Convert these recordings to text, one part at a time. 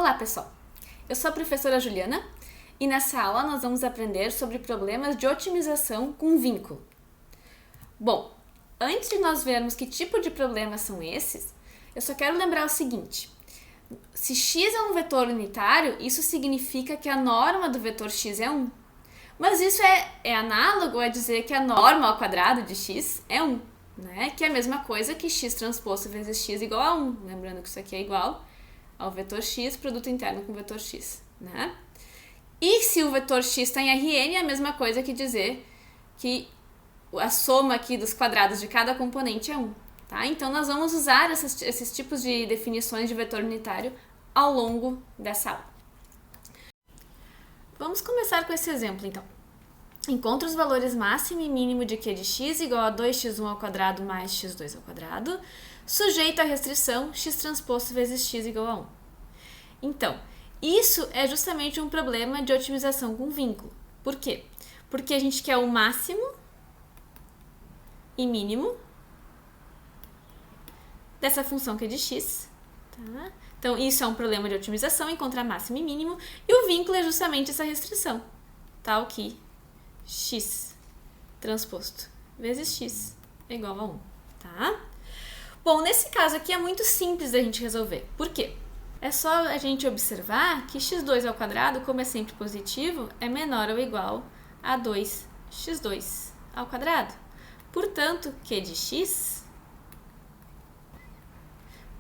Olá, pessoal! Eu sou a professora Juliana e nessa aula nós vamos aprender sobre problemas de otimização com vínculo. Bom, antes de nós vermos que tipo de problemas são esses, eu só quero lembrar o seguinte: se x é um vetor unitário, isso significa que a norma do vetor x é 1. Mas isso é análogo a dizer que a norma ao quadrado de x é 1, né? Que é a mesma coisa que x transposto vezes x igual a 1. Lembrando que isso aqui é igual ao vetor x, produto interno com o vetor x, né? E se o vetor x está em Rn, é a mesma coisa que dizer que a soma aqui dos quadrados de cada componente é 1, tá? Então, nós vamos usar esses tipos de definições de vetor unitário ao longo dessa aula. Vamos começar com esse exemplo, então. Encontre os valores máximo e mínimo de q de x igual a 2x1 ao quadrado mais x2 ao quadrado, sujeito à restrição x transposto vezes x igual a 1. Então, isso é justamente um problema de otimização com vínculo. Por quê? Porque a gente quer o máximo e mínimo dessa função q de x, tá? Então, isso é um problema de otimização, encontrar máximo e mínimo, e o vínculo é justamente essa restrição, tal que x transposto vezes x é igual a 1, tá? Bom, nesse caso aqui é muito simples da gente resolver. Por quê? É só a gente observar que x2 ao quadrado, como é sempre positivo, é menor ou igual a 2x2 ao quadrado. Portanto, q de x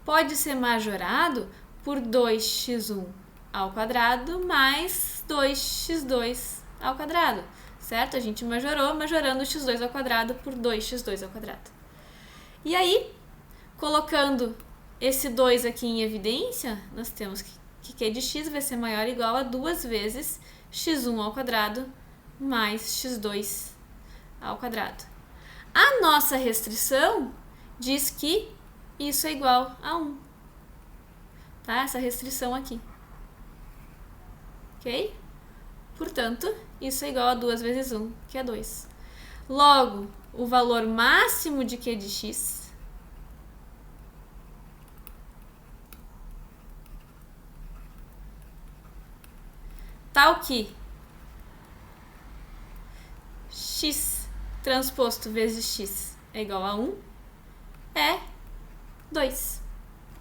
pode ser majorado por 2x1 ao quadrado mais 2x2 ao quadrado, certo? A gente majorando o x2 ao quadrado por 2x2 ao quadrado. E aí, colocando esse 2 aqui em evidência, nós temos que q de x vai ser maior ou igual a 2 vezes x1 ao quadrado mais x2 ao quadrado. A nossa restrição diz que isso é igual a 1. Tá? Essa restrição aqui. Ok? Portanto, isso é igual a 2 vezes 1, que é 2. Logo, o valor máximo de q de x tal que x transposto vezes x é igual a 1 é 2,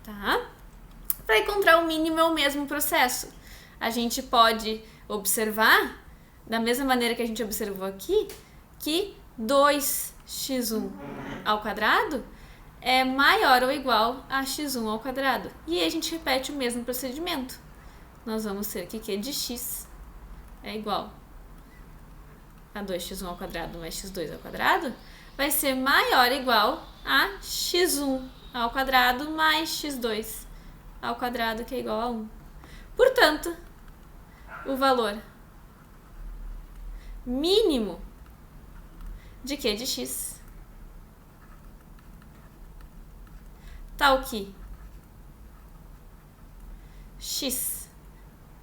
tá? Para encontrar o mínimo é o mesmo processo. A gente pode observar, da mesma maneira que a gente observou aqui, que 2x1 ao quadrado é maior ou igual a x1 ao quadrado. E aí a gente repete o mesmo procedimento. Nós vamos ter que q de x é igual a 2x1 ao quadrado mais x2 ao quadrado, vai ser maior ou igual a x1 ao quadrado mais x2 ao quadrado, que é igual a 1. Portanto, o valor mínimo de q de x tal que x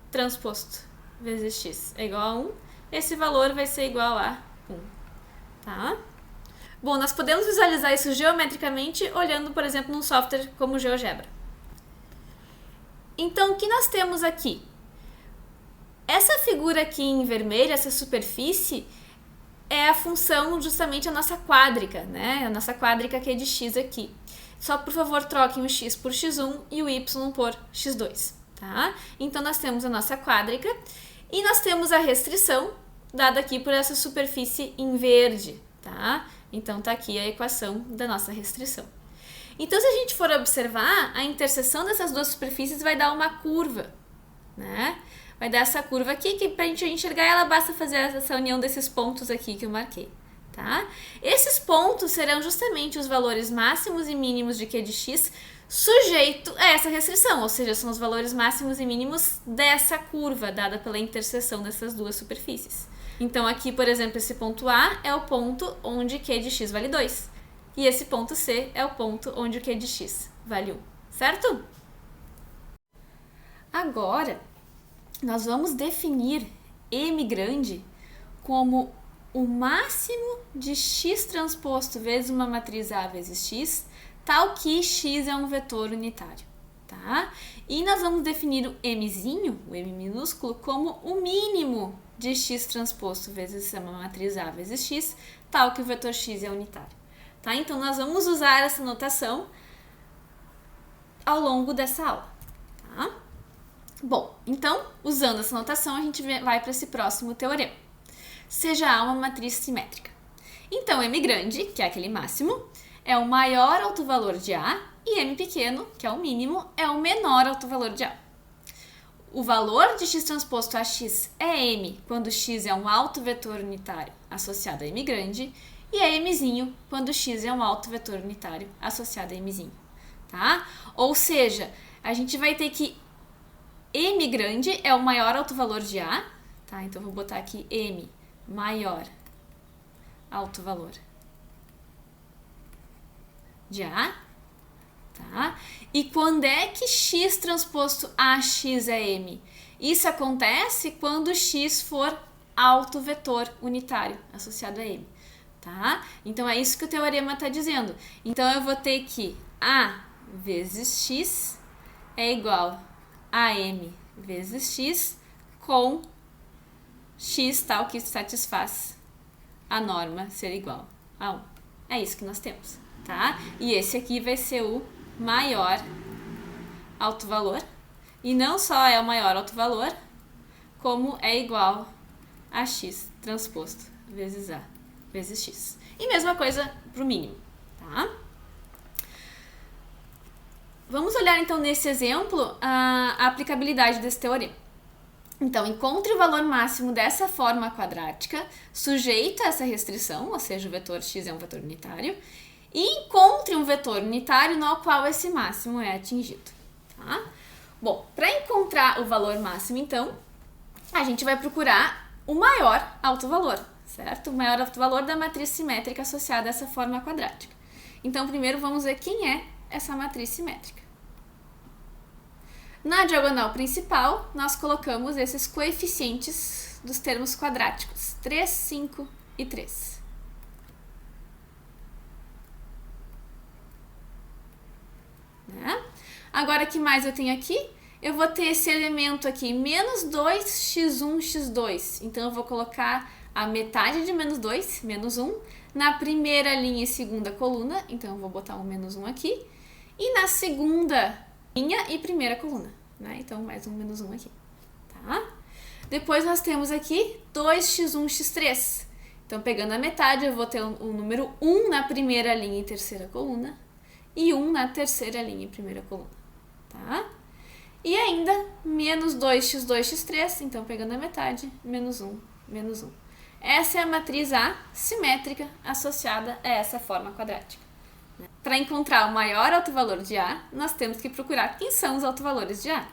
transposto vezes x é igual a 1, esse valor vai ser igual a 1, tá? Bom, nós podemos visualizar isso geometricamente olhando, por exemplo, num software como o GeoGebra. Então, o que nós temos aqui? Essa figura aqui em vermelho, essa superfície, é a função, justamente a nossa quádrica, né? A nossa quádrica q de x aqui. Só, por favor, troquem o x por x1 e o y por x2, tá? Então, nós temos a nossa quádrica e nós temos a restrição, dada aqui por essa superfície em verde, tá? Então, tá aqui a equação da nossa restrição. Então, se a gente for observar, a interseção dessas duas superfícies vai dar uma curva, né? Vai dar essa curva aqui, que para a gente enxergar ela, basta fazer essa união desses pontos aqui que eu marquei, tá? Esses pontos serão justamente os valores máximos e mínimos de q de x sujeito a essa restrição, ou seja, são os valores máximos e mínimos dessa curva, dada pela interseção dessas duas superfícies. Então, aqui, por exemplo, esse ponto A é o ponto onde q de x vale 2. E esse ponto C é o ponto onde o q de x vale 1, certo? Agora, nós vamos definir M grande como o máximo de x transposto vezes uma matriz A vezes x, tal que x é um vetor unitário, tá? E nós vamos definir o Mzinho, o M minúsculo, como o mínimo de x transposto vezes uma matriz A vezes x, tal que o vetor x é unitário, tá? Então, nós vamos usar essa notação ao longo dessa aula, tá? Bom, então, usando essa notação, a gente vai para esse próximo teorema. Seja A uma matriz simétrica. Então, M grande, que é aquele máximo, é o maior autovalor de A, e M pequeno, que é o mínimo, é o menor autovalor de A. O valor de x transposto a x é M quando x é um autovetor unitário associado a M grande, e é Mzinho quando x é um autovetor unitário associado a Mzinho, tá? Ou seja, a gente vai ter que M grande é o maior autovalor de A, tá? Então, vou botar aqui M maior autovalor de A, tá? E quando é que x transposto a x é M? Isso acontece quando x for autovetor unitário associado a M, tá? Então, é isso que o teorema está dizendo. Então, eu vou ter que A vezes x é igual a M vezes x com x tal que satisfaz a norma ser igual a 1. É isso que nós temos, tá? E esse aqui vai ser o maior autovalor. E não só é o maior autovalor, como é igual a x transposto vezes A vezes x. E mesma coisa para o mínimo, tá? Vamos olhar então nesse exemplo a aplicabilidade desse teorema. Então, encontre o valor máximo dessa forma quadrática, sujeita a essa restrição, ou seja, o vetor x é um vetor unitário, e encontre um vetor unitário no qual esse máximo é atingido, tá? Bom, para encontrar o valor máximo, então, a gente vai procurar o maior autovalor, certo? O maior autovalor da matriz simétrica associada a essa forma quadrática. Então, primeiro vamos ver quem é essa matriz simétrica. Na diagonal principal, nós colocamos esses coeficientes dos termos quadráticos, 3, 5 e 3. Né? Agora, o que mais eu tenho aqui? Eu vou ter esse elemento aqui, menos 2x1, x2. Então, eu vou colocar a metade de menos 2, menos 1, na primeira linha e segunda coluna. Então, eu vou botar um menos 1 aqui. E na segunda linha e primeira coluna, né? Então, mais um menos 1 aqui, tá? Depois, nós temos aqui 2x1, x3. Então, pegando a metade, eu vou ter o número 1 na primeira linha e terceira coluna e 1 na terceira linha e primeira coluna, tá? E ainda, menos 2x2, x3. Então, pegando a metade, menos 1, menos 1. Essa é a matriz A simétrica associada a essa forma quadrática. Para encontrar o maior autovalor de A, nós temos que procurar quem são os autovalores de A.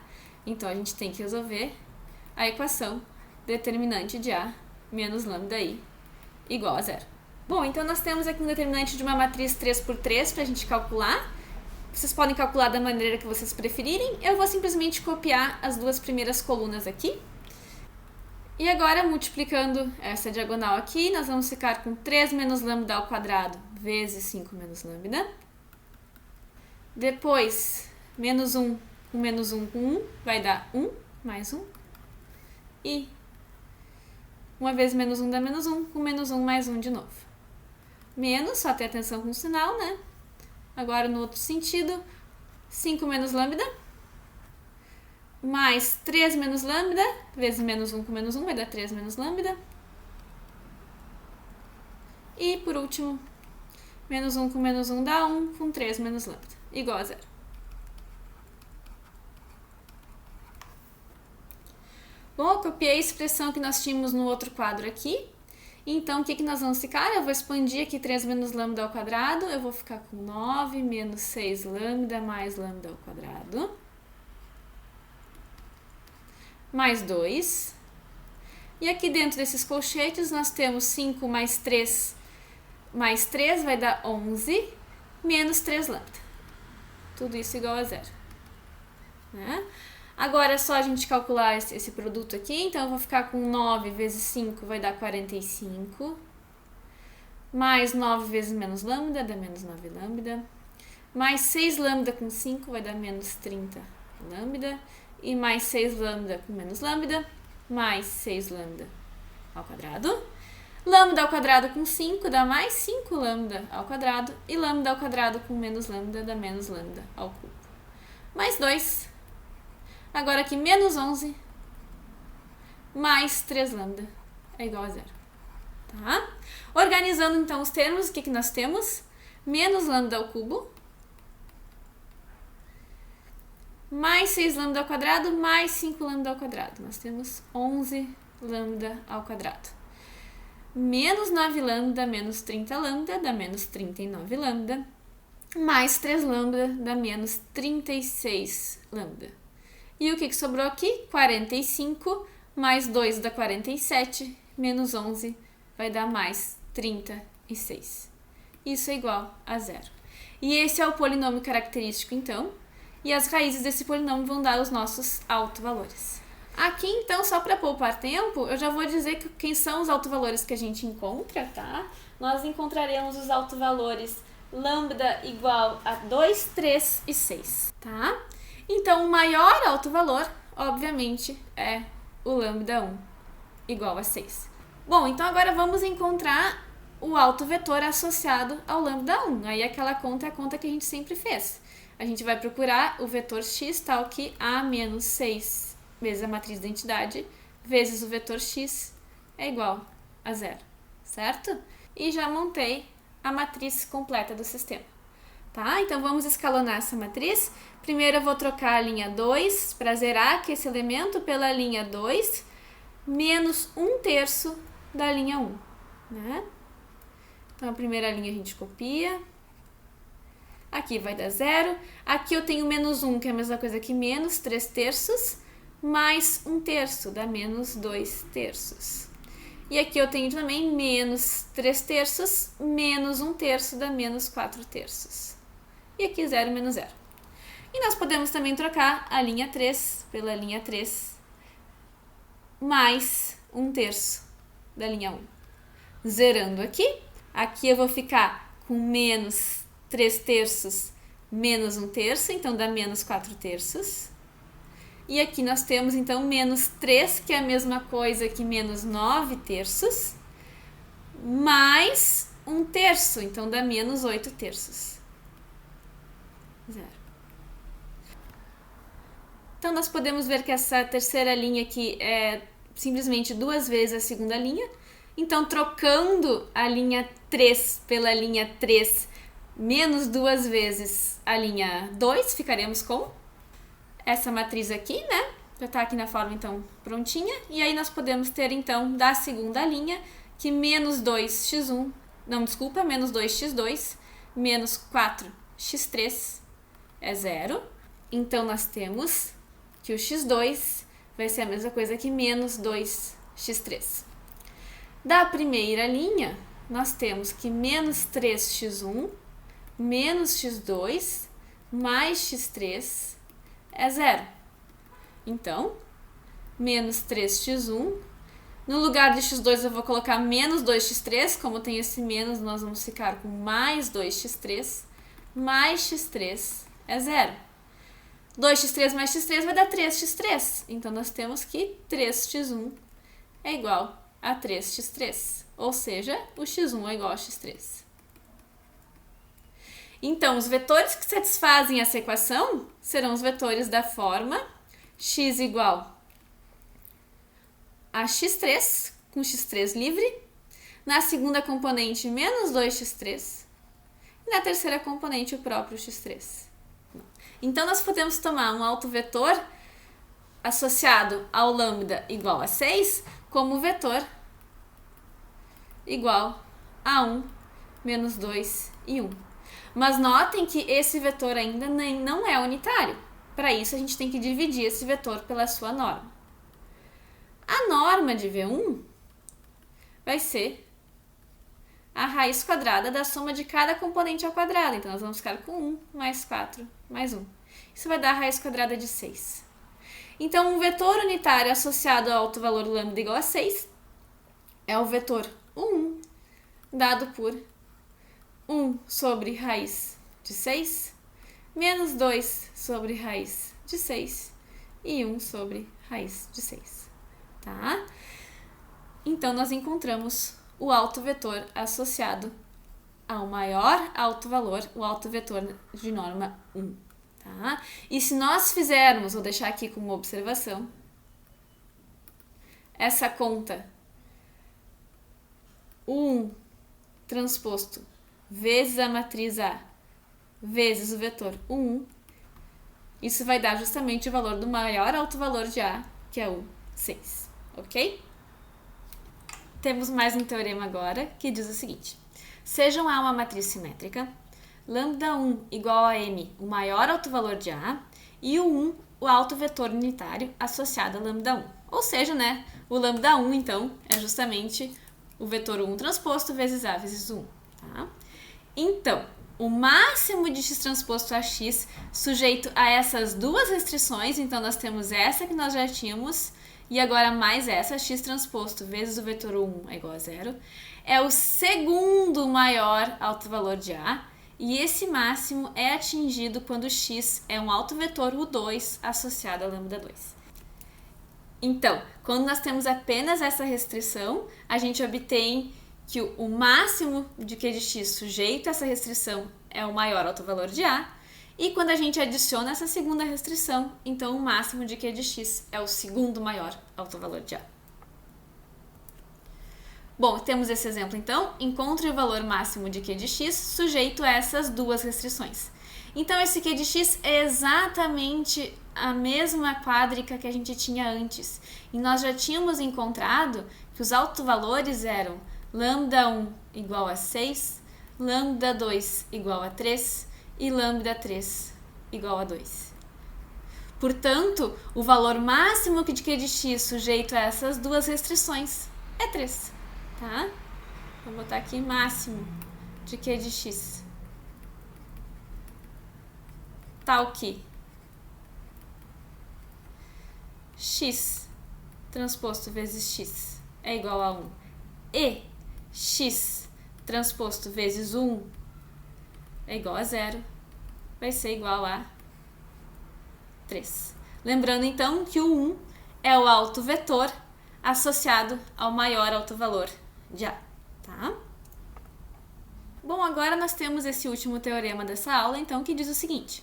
Então, a gente tem que resolver a equação determinante de A menos lambda I igual a 0. Bom, então nós temos aqui um determinante de uma matriz 3x3 para a gente calcular. Vocês podem calcular da maneira que vocês preferirem. Eu vou simplesmente copiar as duas primeiras colunas aqui. E agora, multiplicando essa diagonal aqui, nós vamos ficar com 3 menos lambda ao quadrado vezes 5 menos lambda. Depois, menos 1 com menos 1 com 1 vai dar 1 mais 1. E uma vez menos 1 dá menos 1, com menos 1 mais 1 de novo. Menos, só ter atenção com o sinal, né? Agora, no outro sentido, 5 menos lambda, mais 3 menos lambda, vezes menos 1 com menos 1, vai dar 3 menos lambda. E, por último, menos 1 com menos 1 dá 1, com 3 menos lambda, igual a 0. Bom, eu copiei a expressão que nós tínhamos no outro quadro aqui. Então, o que nós vamos ficar? Eu vou expandir aqui 3 menos lambda ao quadrado. Eu vou ficar com 9 menos 6 lambda mais lambda ao quadrado. Mais 2. E aqui dentro desses colchetes, nós temos 5 mais 3 vai dar 11, menos 3 lambda. Tudo isso igual a 0. Né? Agora é só a gente calcular esse produto aqui. Então, eu vou ficar com 9 vezes 5 vai dar 45. Mais 9 vezes menos lambda dá menos 9 lambda. mais 6 lambda com 5 vai dar menos 30 lambda, e mais 6 lambda com menos lambda, mais 6 lambda ao quadrado. Lambda ao quadrado com 5 dá mais 5 lambda ao quadrado, e lambda ao quadrado com menos lambda dá menos lambda ao cubo. Mais 2. Agora aqui menos 11 mais 3 lambda é igual a 0. Tá? Organizando então os termos, o que nós temos? Menos lambda ao cubo, mais 6 lambda ao quadrado, mais 5 lambda ao quadrado. Nós temos 11 lambda ao quadrado. Menos 9 lambda, menos 30 lambda, dá menos 39 lambda. Mais 3 lambda, dá menos 36 lambda. E o que sobrou aqui? 45 mais 2 dá 47, menos 11 vai dar mais 36. Isso é igual a 0. E esse é o polinômio característico, então. E as raízes desse polinômio vão dar os nossos autovalores. Aqui, então, só para poupar tempo, eu já vou dizer quem são os autovalores que a gente encontra, tá? Nós encontraremos os autovalores lambda igual a 2, 3 e 6, tá? Então, o maior autovalor, obviamente, é o lambda 1 igual a 6. Bom, então agora vamos encontrar o autovetor associado ao lambda 1. Aí aquela conta é a conta que a gente sempre fez. A gente vai procurar o vetor x tal que a menos 6 vezes a matriz da identidade vezes o vetor x é igual a 0, certo? E já montei a matriz completa do sistema. Tá? Então vamos escalonar essa matriz. Primeiro eu vou trocar a linha 2 para zerar aqui esse elemento pela linha 2 menos 1/3 da linha 1. Né? Então a primeira linha a gente copia. Aqui vai dar 0. Aqui eu tenho menos 1, que é a mesma coisa que menos 3/3, mais 1/3 dá menos 2/3. E aqui eu tenho também menos 3/3, menos 1/3 dá menos 4/3. E aqui 0 menos 0. E nós podemos também trocar a linha 3 pela linha 3 mais 1/3 da linha 1. Zerando aqui, aqui eu vou ficar com menos 3/3 menos 1/3, então dá menos 4/3. E aqui nós temos então menos 3, que é a mesma coisa que menos 9/3, mais 1/3, então dá menos 8/3. 0. Então nós podemos ver que essa terceira linha aqui é simplesmente 2 vezes a segunda linha. Então trocando a linha 3 pela linha 3 menos 2 vezes a linha 2, ficaremos com essa matriz aqui, né? Já está aqui na forma, então, prontinha. E aí nós podemos ter, então, da segunda linha, que menos 2x1, não, desculpa, menos 2x2, menos 4x3 é 0. Então, nós temos que o x2 vai ser a mesma coisa que menos 2x3. Da primeira linha, nós temos que menos 3x1 menos x2 mais x3 é 0. Então, menos 3x1. No lugar de x2 eu vou colocar menos 2x3. Como tem esse menos, nós vamos ficar com mais 2x3. Mais x3 é 0. 2x3 mais x3 vai dar 3x3. Então, nós temos que 3x1 é igual a 3x3. Ou seja, o x1 é igual a x3. Então, os vetores que satisfazem essa equação serão os vetores da forma x igual a x3, com x3 livre, na segunda componente menos 2x3, e na terceira componente o próprio x3. Então, nós podemos tomar um autovetor associado ao lambda igual a 6 como vetor igual a 1, menos 2 e 1. Mas notem que esse vetor ainda não é unitário. Para isso, a gente tem que dividir esse vetor pela sua norma. A norma de V1 vai ser a raiz quadrada da soma de cada componente ao quadrado. Então, nós vamos ficar com 1 mais 4 mais 1. Isso vai dar a raiz quadrada de 6. Então, um vetor unitário associado ao autovalor lambda igual a 6 é o vetor 1, dado por 1 sobre raiz de 6 menos 2 sobre raiz de 6 e 1 sobre raiz de 6, tá? Então, nós encontramos o autovetor associado ao maior autovalor, o autovetor de norma 1, tá? E se nós fizermos, vou deixar aqui como observação, essa conta 1 transposto vezes a matriz A vezes o vetor 1, isso vai dar justamente o valor do maior autovalor de A, que é o 6, ok? Temos mais um teorema agora, que diz o seguinte: sejam A uma matriz simétrica, λ1 igual a m, o maior autovalor de A, e o 1, o autovetor unitário associado a λ1. Ou seja, né, o λ1, então, é justamente o vetor 1 transposto vezes A vezes 1, tá? Então, o máximo de x transposto a x sujeito a essas duas restrições, então nós temos essa que nós já tínhamos, e agora mais essa, x transposto vezes o vetor 1 é igual a 0, é o segundo maior autovalor de A, e esse máximo é atingido quando x é um autovetor U2 associado a λ2. Então, quando nós temos apenas essa restrição, a gente obtém que o máximo de q de x sujeito a essa restrição é o maior autovalor de A, e quando a gente adiciona essa segunda restrição, então o máximo de q de x é o segundo maior autovalor de A. Bom, temos esse exemplo então, encontre o valor máximo de q de x sujeito a essas duas restrições. Então esse q de x é exatamente a mesma quádrica que a gente tinha antes, e nós já tínhamos encontrado que os autovalores eram λ1 igual a 6, λ2 igual a 3 e λ3 igual a 2. Portanto, o valor máximo de q de x sujeito a essas duas restrições é 3, tá? Vou botar aqui máximo de q de x, tal que x transposto vezes x é igual a 1 e x transposto vezes 1 é igual a 0, vai ser igual a 3. Lembrando então que o 1 é o autovetor associado ao maior autovalor de A, tá? Bom, agora nós temos esse último teorema dessa aula, então, que diz o seguinte: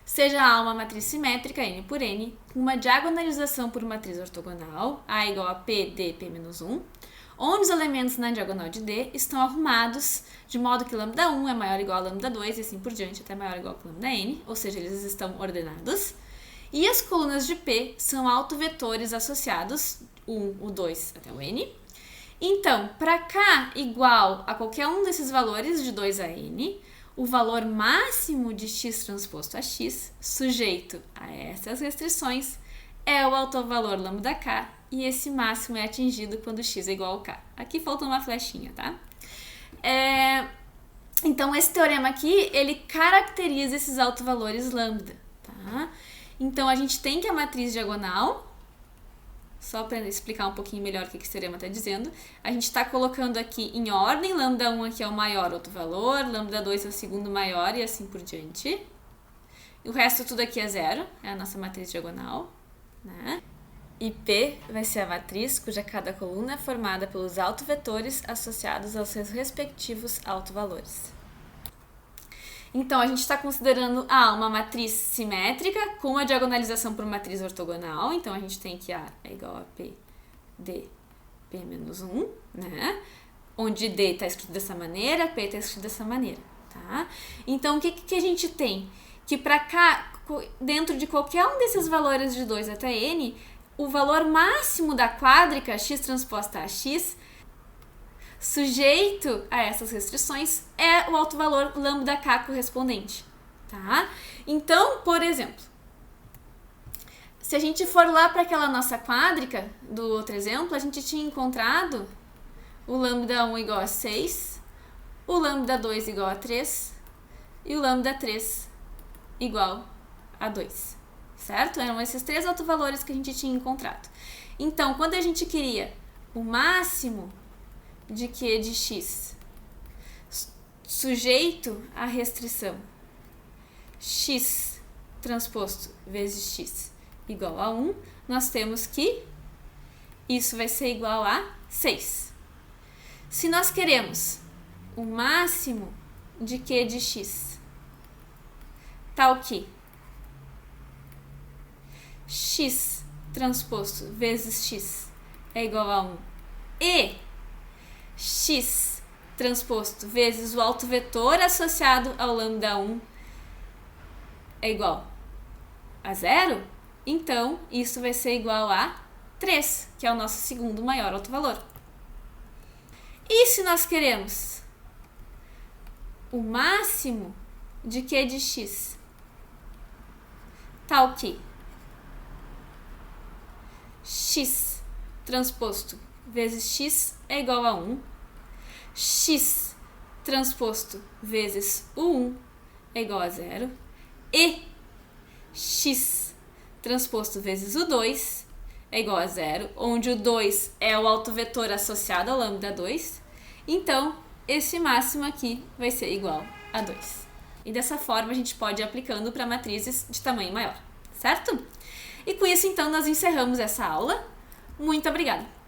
seja A uma matriz simétrica, n por n, com uma diagonalização por matriz ortogonal, A igual a P, D, P-1, onde os elementos na diagonal de D estão arrumados de modo que λ1 é maior ou igual a λ2 e assim por diante, até maior ou igual a λn, ou seja, eles estão ordenados. E as colunas de P são autovetores associados, o 2 até o n. Então, para K igual a qualquer um desses valores de 2 a n, o valor máximo de x transposto a x, sujeito a essas restrições, é o autovalor λk, e esse máximo é atingido quando x é igual a k. Aqui falta uma flechinha, tá? Então, esse teorema aqui, ele caracteriza esses autovalores lambda, tá? Então, a gente tem que a matriz diagonal, só para explicar um pouquinho melhor o que esse teorema está dizendo, a gente está colocando aqui em ordem, λ1 aqui é o maior autovalor, λ2 é o segundo maior e assim por diante. E o resto tudo aqui é 0, é a nossa matriz diagonal, né? E P vai ser a matriz cuja cada coluna é formada pelos autovetores associados aos seus respectivos autovalores. Então, a gente está considerando A uma matriz simétrica com a diagonalização por matriz ortogonal. Então, a gente tem que A é igual a P, D, P-1, né? Onde D está escrito dessa maneira, P está escrito dessa maneira, tá? Então, o que a gente tem? Que para cá, dentro de qualquer um desses valores de 2 até n, o valor máximo da quádrica x transposta a x, sujeito a essas restrições, é o autovalor λk correspondente, tá? Então, por exemplo, se a gente for lá para aquela nossa quádrica do outro exemplo, a gente tinha encontrado o λ1 igual a 6, o λ2 igual a 3 e o λ3 igual a 2, certo? Eram esses três autovalores que a gente tinha encontrado. Então, quando a gente queria o máximo de q de x sujeito à restrição x transposto vezes x igual a 1, nós temos que isso vai ser igual a 6. Se nós queremos o máximo de q de x, tal que x transposto vezes x é igual a 1 e x transposto vezes o autovetor associado ao λ1 é igual a 0, então isso vai ser igual a 3, que é o nosso segundo maior autovalor. E se nós queremos o máximo de q de x, tal que x transposto vezes x é igual a 1, x transposto vezes o 1 é igual a 0, e x transposto vezes o 2 é igual a 0, onde o 2 é o autovetor associado ao λ2, então esse máximo aqui vai ser igual a 2. E dessa forma a gente pode ir aplicando para matrizes de tamanho maior, certo? E com isso então nós encerramos essa aula. Muito obrigada!